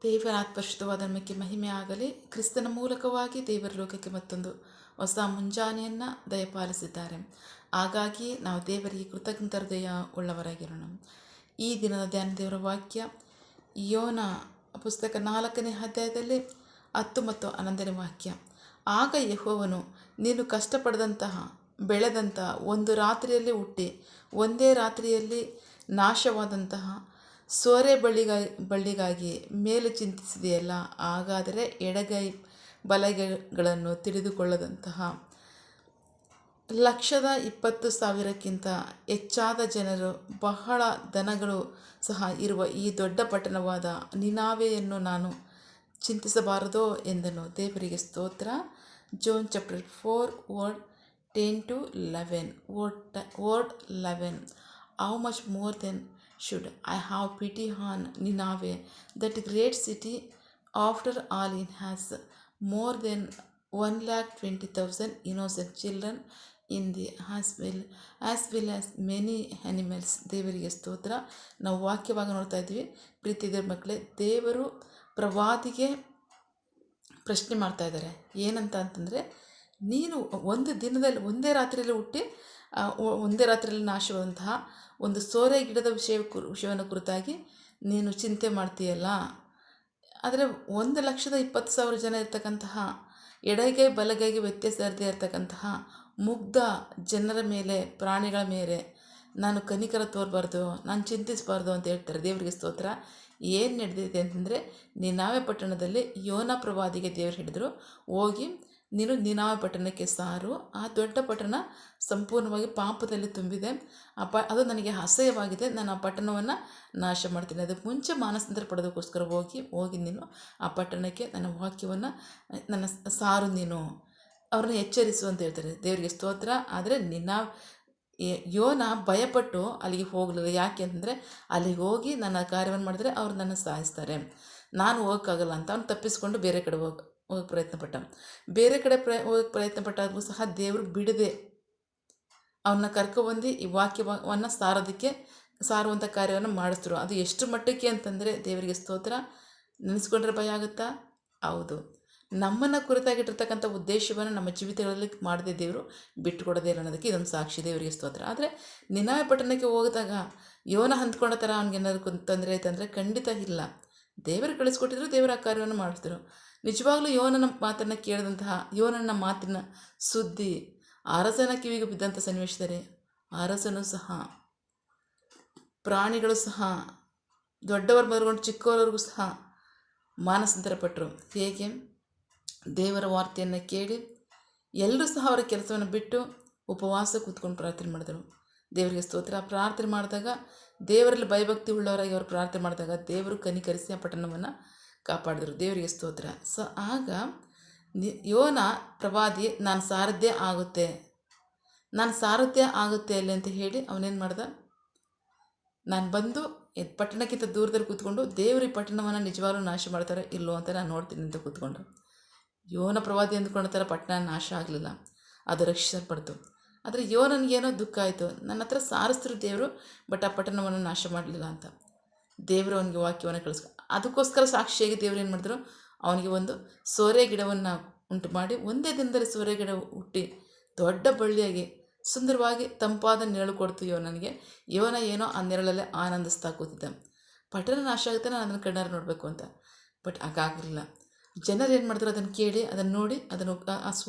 ದೇವರ ಪರಿಶುದ್ಧವಾದ ನಾಮಕ್ಕೆ ಮಹಿಮೆ ಆಗಲಿ. ಕ್ರಿಸ್ತನ ಮೂಲಕವಾಗಿ ದೇವರ ಲೋಕಕ್ಕೆ ಮತ್ತೊಂದು ಹೊಸ ಮುಂಜಾನೆಯನ್ನು ದಯಪಾಲಿಸಿದ್ದಾರೆ. ಹಾಗಾಗಿ ನಾವು ದೇವರಿಗೆ ಕೃತಜ್ಞ ಹೃದಯ ಉಳ್ಳವರಾಗಿರೋಣ. ಈ ದಿನದ ಧ್ಯಾನ ದೇವರ ವಾಕ್ಯ ಯೋನ ಪುಸ್ತಕ 4ನೇ ಅಧ್ಯಾಯದಲ್ಲಿ 10 ಮತ್ತು 11ನೇ ವಾಕ್ಯ. ಆಗ ಯೆಹೋವನು ನೀನು ಕಷ್ಟಪಡದಂತಹ ಬೆಳೆದಂತಹ ಒಂದು ರಾತ್ರಿಯಲ್ಲಿ ಹುಟ್ಟಿ ಒಂದೇ ರಾತ್ರಿಯಲ್ಲಿ ನಾಶವಾದಂತಹ ಸೋರೆ ಬಳ್ಳಿಗಾಗಿ ಮೇಲೆ ಚಿಂತಿಸಿದೆಯಲ್ಲ. ಹಾಗಾದರೆ ಎಡಗೈ ಬಲಗೈಗಳನ್ನು ತಿಳಿದುಕೊಳ್ಳದಂತಹ 120,000ಕ್ಕಿಂತ ಹೆಚ್ಚಾದ ಜನರು ಬಹಳ ದನಗಳು ಸಹ ಇರುವ ಈ ದೊಡ್ಡ ಪಟ್ಟಣವಾದ ನಿನಾವೆಯನ್ನು ನಾನು ಚಿಂತಿಸಬಾರದೋ ಎಂದನು. ದೇವರಿಗೆ ಸ್ತೋತ್ರ. John chapter 4 word 10-11 word 11. How much more then should I have pity on Nineveh, that great city? After all, it has more than 120,000 innocent children in the as well as many animals. ದೇವರಿಗೆ ಸ್ತೋತ್ರ. ನಾವು ವಾಕ್ಯವಾಗಿ ನೋಡ್ತಾ ಇದ್ವಿ. ಪ್ರೀತಿಯ ಮಕ್ಕಳೇ, ದೇವರು ಪ್ರವಾದಿಗೆ ಪ್ರಶ್ನೆ ಮಾಡ್ತಾ ಇದ್ದಾರೆ. ಏನಂತ ಅಂತಂದರೆ, ನೀನು ಒಂದು ದಿನದಲ್ಲಿ ಒಂದೇ ರಾತ್ರಿಯಲ್ಲಿ ಹುಟ್ಟಿ ಒಂದೇ ರಾತ್ರಿಯಲ್ಲಿ ನಾಶವಾದಂತಹ ಒಂದು ಸೋರೆ ಗಿಡದ ವಿಷಯವನ್ನು ಕುರಿತಾಗಿ ನೀನು ಚಿಂತೆ ಮಾಡ್ತೀಯಲ್ಲ. ಆದರೆ 120,000 ಜನ ಇರ್ತಕ್ಕಂತಹ ಎಡಗೈ ಬಲಗೈಗೆ ವ್ಯತ್ಯಾಸ ಇರದೇ ಇರ್ತಕ್ಕಂತಹ ಮುಗ್ಧ ಜನರ ಮೇಲೆ, ಪ್ರಾಣಿಗಳ ಮೇಲೆ ನಾನು ಕನಿಕರ ತೋರಬಾರ್ದು, ನಾನು ಚಿಂತಿಸಬಾರ್ದು ಅಂತ ಹೇಳ್ತಾರೆ. ದೇವರಿಗೆ ಸ್ತೋತ್ರ. ಏನು ನಡೆದಿದೆ ಅಂತಂದರೆ, ನಿನಾವೆ ಪಟ್ಟಣದಲ್ಲಿ ಯೋನ ಪ್ರವಾದಿಗೆ ದೇವರು ಹೇಳಿದರು, ಹೋಗಿ ನೀನು ನಿನಾವೆ ಪಟ್ಟಣಕ್ಕೆ ಸಾರು. ಆ ದೊಡ್ಡ ಪಟ್ಟಣ ಸಂಪೂರ್ಣವಾಗಿ ಪಾಪದಲ್ಲಿ ತುಂಬಿದೆ. ಅದು ನನಗೆ ಅಸಹ್ಯವಾಗಿದೆ. ನಾನು ಆ ಪಟ್ಟಣವನ್ನು ನಾಶ ಮಾಡ್ತೀನಿ. ಅದಕ್ಕೆ ಮುಂಚೆ ಮಾನಸಾಂತರ ಪಡೆದಕ್ಕೋಸ್ಕರ ಹೋಗಿ ನೀನು ಆ ಪಟ್ಟಣಕ್ಕೆ ನನ್ನ ವಾಕ್ಯವನ್ನು ನನ್ನ ಸಾರು, ನೀನು ಅವ್ರನ್ನ ಎಚ್ಚರಿಸು ಅಂತ ಹೇಳ್ತಾರೆ. ದೇವರಿಗೆ ಸ್ತೋತ್ರ. ಆದರೆ ಯೋನ ಭಯಪಟ್ಟು ಅಲ್ಲಿಗೆ ಹೋಗಲಿಲ್ಲ. ಯಾಕೆ ಅಂತಂದರೆ, ಅಲ್ಲಿಗೆ ಹೋಗಿ ನನ್ನ ಕಾರ್ಯವನ್ನು ಮಾಡಿದ್ರೆ ಅವ್ರು ನನ್ನ ಸಾಯಿಸ್ತಾರೆ, ನಾನು ಹೋಗೋಕ್ಕಾಗಲ್ಲ ಅಂತ ಅವನು ತಪ್ಪಿಸ್ಕೊಂಡು ಬೇರೆ ಕಡೆ ಹೋಗಕ್ಕೆ ಪ್ರಯತ್ನಪಟ್ಟ. ಬೇರೆ ಕಡೆ ಹೋಗಕ್ಕೆ ಪ್ರಯತ್ನಪಟ್ಟಾದರೂ ಸಹ ದೇವರು ಬಿಡದೆ ಅವನ್ನ ಕರ್ಕೊಬಂದು ಈ ವಾಕ್ಯವನ್ನು ಸಾರುವಂಥ ಕಾರ್ಯವನ್ನು ಮಾಡಿಸಿದ್ರು. ಅದು ಎಷ್ಟು ಮಟ್ಟಕ್ಕೆ ಅಂತಂದರೆ, ದೇವರಿಗೆ ಸ್ತೋತ್ರ. ನೆನೆಸ್ಕೊಂಡ್ರೆ ಭಯ ಆಗುತ್ತಾ? ಹೌದು. ನಮ್ಮನ್ನು ಕುರಿತಾಗಿಟ್ಟಿರ್ತಕ್ಕಂಥ ಉದ್ದೇಶವನ್ನು ನಮ್ಮ ಜೀವಿತಗಳಲ್ಲಿ ಮಾಡದೆ ದೇವರು ಬಿಟ್ಟುಕೊಡೋದೇ ಇಲ್ಲ ಅನ್ನೋದಕ್ಕೆ ಇದೊಂದು ಸಾಕ್ಷಿ. ದೇವರಿಗೆ ಸ್ತೋತ್ರ. ಆದರೆ ನಿನಾವೆ ಪಟ್ಟಣಕ್ಕೆ ಹೋಗಿದಾಗ ಯೋನ ಹೊಂದ್ಕೊಂಡ ಥರ ಅವ್ನಿಗೇನಾದ್ರು ತೊಂದರೆ ಆಯ್ತಂದರೆ ಖಂಡಿತ ಇಲ್ಲ. ದೇವರು ಕಳಿಸ್ಕೊಟ್ಟಿದ್ರು, ದೇವರ ಆ ಕಾರ್ಯವನ್ನು ಮಾಡಿಸಿದ್ರು. ನಿಜವಾಗ್ಲೂ ಯೋನನ ಮಾತನ್ನು ಕೇಳಿದಂತಹ, ಯೋನನ ಮಾತಿನ ಸುದ್ದಿ ಅರಸನ ಕಿವಿಗೆ ಬಿದ್ದಂಥ ಸನ್ನಿವೇಶದಲ್ಲಿ ಅರಸನು ಸಹ, ಪ್ರಾಣಿಗಳು ಸಹ, ದೊಡ್ಡವರು ಮೊದಲುಗೊಂಡು ಚಿಕ್ಕವರವರೆಗೂ ಸಹ ಮಾನಸಾಂತರ ಪಟ್ಟರು. ಹೇಗೆ? ದೇವರ ವಾರ್ತೆಯನ್ನು ಕೇಳಿ ಎಲ್ಲರೂ ಸಹ ಅವರ ಕೆಲಸವನ್ನು ಬಿಟ್ಟು ಉಪವಾಸ ಕೂತ್ಕೊಂಡು ಪ್ರಾರ್ಥನೆ ಮಾಡಿದರು. ದೇವರಿಗೆ ಸ್ತೋತ್ರ. ಪ್ರಾರ್ಥನೆ ಮಾಡಿದಾಗ, ದೇವರಲ್ಲಿ ಭಯಭಕ್ತಿ ಉಳ್ಳವರಾಗಿ ಅವರು ಪ್ರಾರ್ಥನೆ ಮಾಡಿದಾಗ ದೇವರು ಕನಿಕರಿಸಿ ಆ ಪಟ್ಟಣವನ್ನು ಕಾಪಾಡಿದರು. ದೇವರಿಗೆ ಸ್ತೋತ್ರ. ಆಗ ಯೋನ ಪ್ರವಾದಿ ನಾನು ಸಾರದ್ದೇ ಆಗುತ್ತೆ ಅಲ್ಲಿ ಅಂತ ಹೇಳಿ ಅವನೇನು ಮಾಡ್ದ, ನಾನು ಬಂದು ಪಟ್ಟಣಕ್ಕಿಂತ ದೂರದಲ್ಲಿ ಕೂತ್ಕೊಂಡು ದೇವರು ಈ ಪಟ್ಟಣವನ್ನು ನಿಜವಾಗ್ಲೂ ನಾಶ ಮಾಡ್ತಾರೆ ಇಲ್ಲೋ ಅಂತ ನಾನು ನೋಡ್ತೀನಿ ಅಂತ ಕೂತ್ಕೊಂಡು. ಯೋನ ಪ್ರವಾದಿ ಅಂದ್ಕೊಂಡ ಥರ ಪಟ್ಟಣ ನಾಶ ಆಗಲಿಲ್ಲ, ಅದು ರಕ್ಷಿಸಲ್ಪಡ್ತು. ಆದರೆ ಯೋನನಿಗೇನೋ ದುಃಖ ಆಯಿತು, ನನ್ನ ಹತ್ರ ಸಾರಿಸಿದ್ರು ದೇವರು, ಬಟ್ ಆ ಪಟ್ಟಣವನ್ನು ನಾಶ ಮಾಡಲಿಲ್ಲ ಅಂತ. ದೇವರು ಅವನಿಗೆ ವಾಕ್ಯವನ್ನು ಕಳಿಸ್ಕೊ. ಅದಕ್ಕೋಸ್ಕರ ಸಾಕ್ಷಿಯಾಗಿ ದೇವರು ಏನು ಮಾಡಿದ್ರು, ಅವನಿಗೆ ಒಂದು ಸೋರೆ ಗಿಡವನ್ನು ಉಂಟು ಮಾಡಿ ಒಂದೇ ದಿನದಲ್ಲಿ ಸೋರೆ ಗಿಡ ಹುಟ್ಟಿ ದೊಡ್ಡ ಬಳ್ಳಿಯಾಗಿ ಸುಂದರವಾಗಿ ತಂಪಾದ ನೆರಳು ಕೊಡ್ತು ಯೋನನಿಗೆ. ಯೋನ ಏನೋ ಆ ನೆರಳಲ್ಲೇ ಆನಂದಿಸ್ತಾ ಕೂತಿದ್ದ. ಪಟ್ಟಣ ನಾಶ ಆಗುತ್ತೆ, ನಾನು ಅದನ್ನು ಕಣ್ಣಾರೆ ನೋಡಬೇಕು ಅಂತ. ಬಟ್ ಹಾಗಾಗಲಿಲ್ಲ. ಜನರು ಏನು ಮಾಡಿದ್ರು, ಅದನ್ನು ಕೇಳಿ, ಅದನ್ನು ನೋಡಿ, ಅದನ್ನು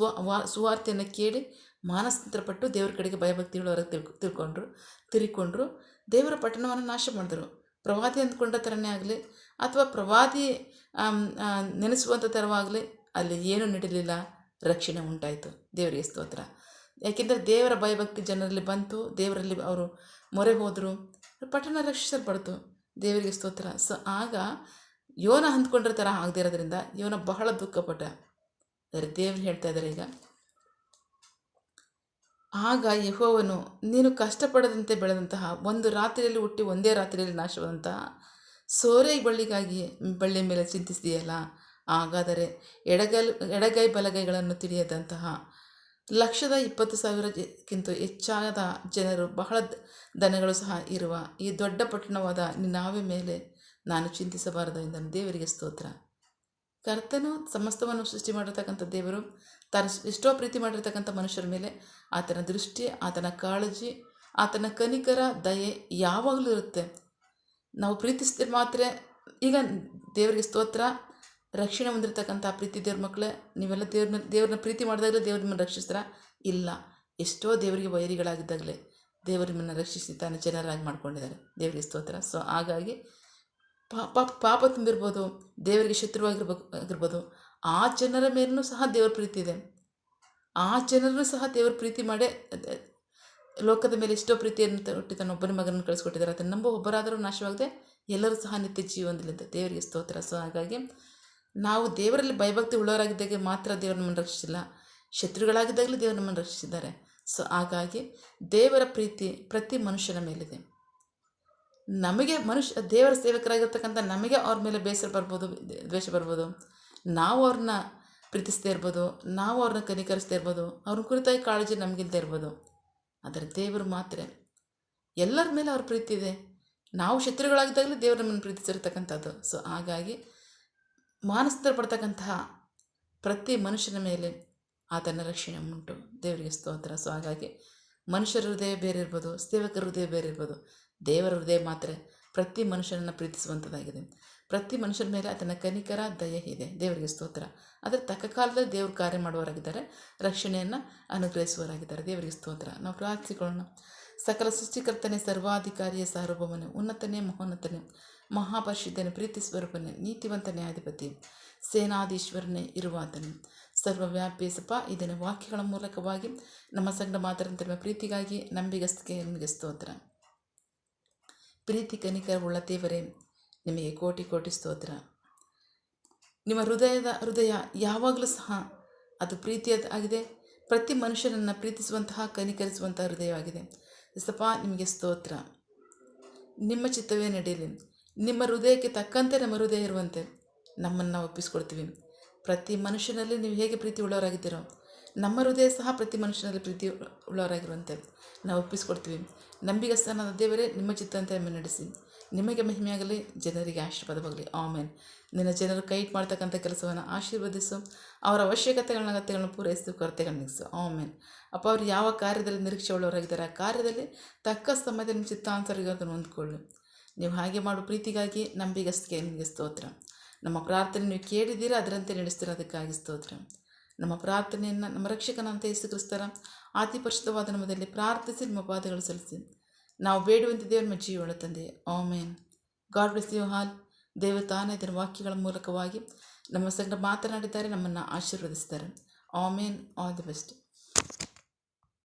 ಸುವಾರ್ತೆಯನ್ನು ಕೇಳಿ ಮಾನಸಾಂತರ ಪಟ್ಟು ದೇವರ ಕಡೆಗೆ ಭಯಭಕ್ತಿಗಳವರೆಗೆ ತಿರುಕೊಂಡ್ರು. ದೇವರ ಪಟ್ಟಣವನ್ನು ನಾಶ ಮಾಡಿದ್ರು. ಪ್ರವಾದಿ ಅಂದ್ಕೊಂಡ ಥರನೇ ಆಗಲಿ ಅಥವಾ ಪ್ರವಾದಿ ನೆನೆಸುವಂಥ ಥರವಾಗಲಿ ಅಲ್ಲಿ ಏನೂ ನಡೀಲಿಲ್ಲ, ರಕ್ಷಣೆ ಉಂಟಾಯಿತು. ದೇವರಿಗೆ ಸ್ತೋತ್ರ. ಯಾಕೆಂದರೆ ದೇವರ ಭಯಭಕ್ತಿ ಜನರಲ್ಲಿ ಬಂತು, ದೇವರಲ್ಲಿ ಅವರು ಮೊರೆ ಹೋದರು, ಪಟ್ಟಣ ರಕ್ಷಿಸಲ್ಪಡ್ತು. ದೇವರಿಗೆ ಸ್ತೋತ್ರ. ಆಗ ಯೋನ ಅಂದ್ಕೊಂಡ್ರ ಥರ ಆಗದೇ ಇರೋದ್ರಿಂದ ಯೋನ ಬಹಳ ದುಃಖಪಟ್ಟ. ಆದರೆ ದೇವರು ಹೇಳ್ತಾ ಇದ್ದಾರೆ ಈಗ, ಆಗ ಯೆಹೋವನು ನೀನು ಕಷ್ಟಪಡದಂತೆ ಬೆಳೆದಂತಹ ಒಂದು ರಾತ್ರಿಯಲ್ಲಿ ಹುಟ್ಟಿ ಒಂದೇ ರಾತ್ರಿಯಲ್ಲಿ ನಾಶವಾದಂತಹ ಸೋರೆ ಬಳ್ಳಿ ಮೇಲೆ ಚಿಂತಿಸಿದೆಯಲ್ಲ. ಹಾಗಾದರೆ ಎಡಗೈ ಬಲಗೈಗಳನ್ನು ತಿಳಿಯದಂತಹ 120,000ಕ್ಕಿಂತ ಹೆಚ್ಚಾದ ಜನರು, ಬಹಳ ದನಗಳು ಸಹ ಇರುವ ಈ ದೊಡ್ಡ ಪಟ್ಟಣವಾದ ನಿನಾವೆ ಮೇಲೆ ನಾನು ಚಿಂತಿಸಬಾರದು ಎಂದನು. ದೇವರಿಗೆ ಸ್ತೋತ್ರ. ಕರ್ತನು ಸಮಸ್ತವನ್ನು ಸೃಷ್ಟಿ ಮಾಡಿರ್ತಕ್ಕಂಥ ದೇವರು ತಾನು ಎಷ್ಟೋ ಪ್ರೀತಿ ಮಾಡಿರ್ತಕ್ಕಂಥ ಮನುಷ್ಯರ ಮೇಲೆ ಆತನ ದೃಷ್ಟಿ, ಆತನ ಕಾಳಜಿ, ಆತನ ಕನಿಕರ, ದಯೆ ಯಾವಾಗಲೂ ಇರುತ್ತೆ. ನಾವು ಪ್ರೀತಿಸಿದ್ರೆ ಮಾತ್ರ. ಈಗ ದೇವರಿಗೆ ಸ್ತೋತ್ರ, ರಕ್ಷಣೆ ಹೊಂದಿರತಕ್ಕಂಥ ಪ್ರೀತಿ ದೇವ್ರ ಮಕ್ಕಳೇ, ನೀವೆಲ್ಲ ದೇವ್ರನ್ನ ಪ್ರೀತಿ ಮಾಡಿದಾಗಲೇ ದೇವ್ರ ನಿಮ್ಮನ್ನು ರಕ್ಷಿಸ್ತಾರ? ಇಲ್ಲ. ಎಷ್ಟೋ ದೇವರಿಗೆ ವೈರಿಗಳಾಗಿದ್ದಾಗಲೇ ದೇವರು ನಿಮ್ಮನ್ನು ರಕ್ಷಿಸಿ ತಾನು ಜನರಾಗಿ ಮಾಡ್ಕೊಂಡಿದ್ದಾರೆ. ದೇವರಿಗೆ ಸ್ತೋತ್ರ. ಸೊ ಹಾಗಾಗಿ ಪಾಪ ತುಂಬಿರ್ಬೋದು, ದೇವರಿಗೆ ಶತ್ರುವಾಗಿರ್ಬೋದು, ಆ ಜನರ ಮೇಲೂ ಸಹ ದೇವರ ಪ್ರೀತಿ ಇದೆ. ಆ ಜನರನ್ನು ಸಹ ದೇವರು ಪ್ರೀತಿ ಮಾಡೇ ಲೋಕದ ಮೇಲೆ ಎಷ್ಟೋ ಪ್ರೀತಿಯನ್ನು ಹುಟ್ಟಿ ತನ್ನ ಒಬ್ಬನ ಮಗನನ್ನು ಕಳಿಸ್ಕೊಟ್ಟಿದ್ದಾರೆ. ಅದನ್ನು ನಂಬೋ ಒಬ್ಬರಾದರೂ ನಾಶವಾಗದೆ ಎಲ್ಲರೂ ಸಹ ನಿತ್ಯ ಜೀವನದಲ್ಲಿದ್ದ. ದೇವರಿಗೆ ಸ್ತೋತ್ರ. ಸೊ ಹಾಗಾಗಿ ನಾವು ದೇವರಲ್ಲಿ ಭಯಭಕ್ತಿ ಉಳ್ಳವರಾಗಿದ್ದಾಗ ಮಾತ್ರ ದೇವರು ನಮ್ಮನ್ನು ರಕ್ಷಿಸಿಲ್ಲ, ಶತ್ರುಗಳಾಗಿದ್ದಾಗಲೂ ದೇವರು ನಮ್ಮನ್ನು ರಕ್ಷಿಸಿದ್ದಾರೆ. ಸೊ ಹಾಗಾಗಿ ದೇವರ ಪ್ರೀತಿ ಪ್ರತಿ ಮನುಷ್ಯನ ಮೇಲಿದೆ. ನಮಗೆ ದೇವರ ಸೇವಕರಾಗಿರ್ತಕ್ಕಂಥ ನಮಗೆ ಅವ್ರ ಮೇಲೆ ಬೇಸರ ಬರ್ಬೋದು, ದ್ವೇಷ ಬರ್ಬೋದು, ನಾವು ಅವ್ರನ್ನ ಪ್ರೀತಿಸದೇ ಇರ್ಬೋದು, ನಾವು ಅವ್ರನ್ನ ಕನಿಕರಿಸದೇ ಇರ್ಬೋದು, ಅವ್ರನ್ನ ಕುರಿತಾಗಿ ಕಾಳಜಿ ನಮಗಿಲ್ಲದೆ ಇರ್ಬೋದು. ಆದರೆ ದೇವರು ಮಾತ್ರ ಎಲ್ಲರ ಮೇಲೆ ಅವ್ರ ಪ್ರೀತಿ ಇದೆ. ನಾವು ಶತ್ರುಗಳಾಗಿದ್ದಾಗಲೂ ದೇವರು ನಮ್ಮನ್ನು ಪ್ರೀತಿಸಿರ್ತಕ್ಕಂಥದ್ದು. ಸೊ ಹಾಗಾಗಿ ಮಾನಸ್ತರ ಪಡ್ತಕ್ಕಂತಹ ಪ್ರತಿ ಮನುಷ್ಯನ ಮೇಲೆ ಆತನ ರಕ್ಷಣೆ ಉಂಟು. ದೇವರಿಗೆ ಸ್ತೋತ್ರ. ಸೊ ಹಾಗಾಗಿ ಮನುಷ್ಯರ ಹೃದಯ ಬೇರೆ ಇರ್ಬೋದು, ಸೇವಕರ ಹೃದಯ ಬೇರೆ ಇರ್ಬೋದು, ದೇವರ ಹೃದಯ ಮಾತ್ರ ಪ್ರತಿ ಮನುಷ್ಯನನ್ನು ಪ್ರೀತಿಸುವಂಥದ್ದಾಗಿದೆ. ಪ್ರತಿ ಮನುಷ್ಯರ ಮೇಲೆ ಆತನ ಕನಿಕರ, ದಯೆ ಇದೆ. ದೇವರಿಗೆ ಸ್ತೋತ್ರ. ಅದರ ತಕ್ಕ ಕಾಲದಲ್ಲಿ ದೇವರು ಕಾರ್ಯ ಮಾಡುವವರಾಗಿದ್ದಾರೆ, ರಕ್ಷಣೆಯನ್ನು ಅನುಗ್ರಹಿಸುವವರಾಗಿದ್ದಾರೆ. ದೇವರಿಗೆ ಸ್ತೋತ್ರ. ನಾವು ಪ್ರಾರ್ಥಿಕೊಳ್ಳೋಣ. ಸಕಲ ಸೃಷ್ಟಿಕರ್ತನೆ, ಸರ್ವಾಧಿಕಾರಿಯ, ಸಾರ್ವಭೌಮನೆ, ಉನ್ನತನೇ, ಮಹೋನ್ನತನೇ, ಮಹಾಪರಿಶುದ್ಧನೇ, ಪ್ರೀತಿ ಸ್ವರೂಪನೇ, ನೀತಿವಂತನೇ, ಅಧಿಪತಿ, ಸೇನಾಧೀಶ್ವರನೇ ಇರುವಾತನೇ, ಸರ್ವವ್ಯಾಪಿ ಸಪ. ಇದನ್ನು ವಾಕ್ಯಗಳ ಮೂಲಕವಾಗಿ ನಮ್ಮ ಸಂಗಡ ಮಾತಾಡುತ್ತಿರುವ ಪ್ರೀತಿಗಾಗಿ ನಂಬಿಗಸ್ತಿಗೆ ನಿಮಗೆ ಸ್ತೋತ್ರ. ಪ್ರೀತಿ ಕನಿಕರವುಳ್ಳ ದೇವರೇ, ನಿಮಗೆ ಕೋಟಿ ಕೋಟಿ ಸ್ತೋತ್ರ. ನಿಮ್ಮ ಹೃದಯ ಯಾವಾಗಲೂ ಸಹ ಅದು ಪ್ರೀತಿಯಾಗಿದೆ. ಪ್ರತಿ ಮನುಷ್ಯನನ್ನು ಪ್ರೀತಿಸುವಂತಹ, ಕನಿಕರಿಸುವಂತಹ ಹೃದಯವಾಗಿದೆ. ಸಪ ನಿಮಗೆ ಸ್ತೋತ್ರ. ನಿಮ್ಮ ಚಿತ್ತವೇ ನಡೆಯಲಿ. ನಿಮ್ಮ ಹೃದಯಕ್ಕೆ ತಕ್ಕಂತೆ ನಮ್ಮ ಹೃದಯ ಇರುವಂತೆ ನಮ್ಮನ್ನು ನಾವು ಒಪ್ಪಿಸ್ಕೊಡ್ತೀವಿ. ಪ್ರತಿ ಮನುಷ್ಯನಲ್ಲಿ ನೀವು ಹೇಗೆ ಪ್ರೀತಿ ಉಳ್ಳವರಾಗಿದ್ದೀರೋ, ನಮ್ಮ ಹೃದಯ ಸಹ ಪ್ರತಿ ಮನುಷ್ಯನಲ್ಲಿ ಪ್ರೀತಿ ಉಳ್ಳವರಾಗಿರುವಂತೆ ನಾವು ಒಪ್ಪಿಸ್ಕೊಡ್ತೀವಿ. ನಂಬಿಗಸ್ತನಾದ ದೇವರೇ, ನಿಮ್ಮ ಚಿತ್ತಂತೆ ನಮ್ಮನ್ನು ನಡೆಸಿ. ನಿಮಗೆ ಮಹಿಮೆಯಾಗಲಿ, ಜನರಿಗೆ ಆಶೀರ್ವಾದವಾಗಲಿ. ಆಮೇನ್. ನಿನ್ನ ಜನರು ಕೈ ಮಾಡ್ತಕ್ಕಂಥ ಕೆಲಸವನ್ನು ಆಶೀರ್ವದಿಸು. ಅವರ ಅಗತ್ಯಗಳನ್ನು ಪೂರೈಸು, ಕೊರತೆಗಳನ್ನು ನೀಗಿಸು. ಆಮೇನ್. ಅಪ್ಪ, ಅವರು ಯಾವ ಕಾರ್ಯದಲ್ಲಿ ನಿರೀಕ್ಷೆ ಉಳ್ಳವರಾಗಿದ್ದಾರೆ, ಆ ಕಾರ್ಯದಲ್ಲಿ ತಕ್ಕ ಸಮಯದಲ್ಲಿ ನಿಮ್ಮ ಚಿತ್ತಾನುಸಾರ ಅದನ್ನು ಹೊಂದ್ಕೊಳ್ಳಿ. ನೀವು ಹಾಗೆ ಮಾಡು ಪ್ರೀತಿಗಾಗಿ ನಂಬಿಗಸ್ತಿಗೆ ನಿಮಗೆ ಸ್ತೋತ್ರ. ನಮ್ಮ ಪ್ರಾರ್ಥನೆ ನೀವು ಕೇಳಿದ್ದೀರಾ, ಅದರಂತೆ ನಡೆಸ್ತಿರೋದಕ್ಕಾಗಿ ಸ್ತೋತ್ರ. ನಮ್ಮ ಪ್ರಾರ್ಥನೆಯನ್ನು ನಮ್ಮ ರಕ್ಷಕನಂತ ಯೇಸು ಕ್ರಿಸ್ತರ ಅತಿ ಪರಿಶುದ್ಧವಾದ ನಾಮದಲ್ಲಿ ಪ್ರಾರ್ಥಿಸಿ ನಿಮ್ಮ ಪಾದಗಳು ಸಲ್ಲಿಸಿ ನಾವು ಬೇಡುವಂತಿದ್ದೇವೆ ನಿಮ್ಮ ಜೀವನ ತಂದೆ. Amen. God bless you all. ದೇವರು ತಾನೇ ಇದರ ವಾಕ್ಯಗಳ ಮೂಲಕವಾಗಿ ನಮ್ಮ ಸಂಗಡ ಮಾತನಾಡಿದ್ದಾರೆ, ನಮ್ಮನ್ನು ಆಶೀರ್ವದಿಸಿದ್ದಾರೆ. ಆಮೇನ್. All the best.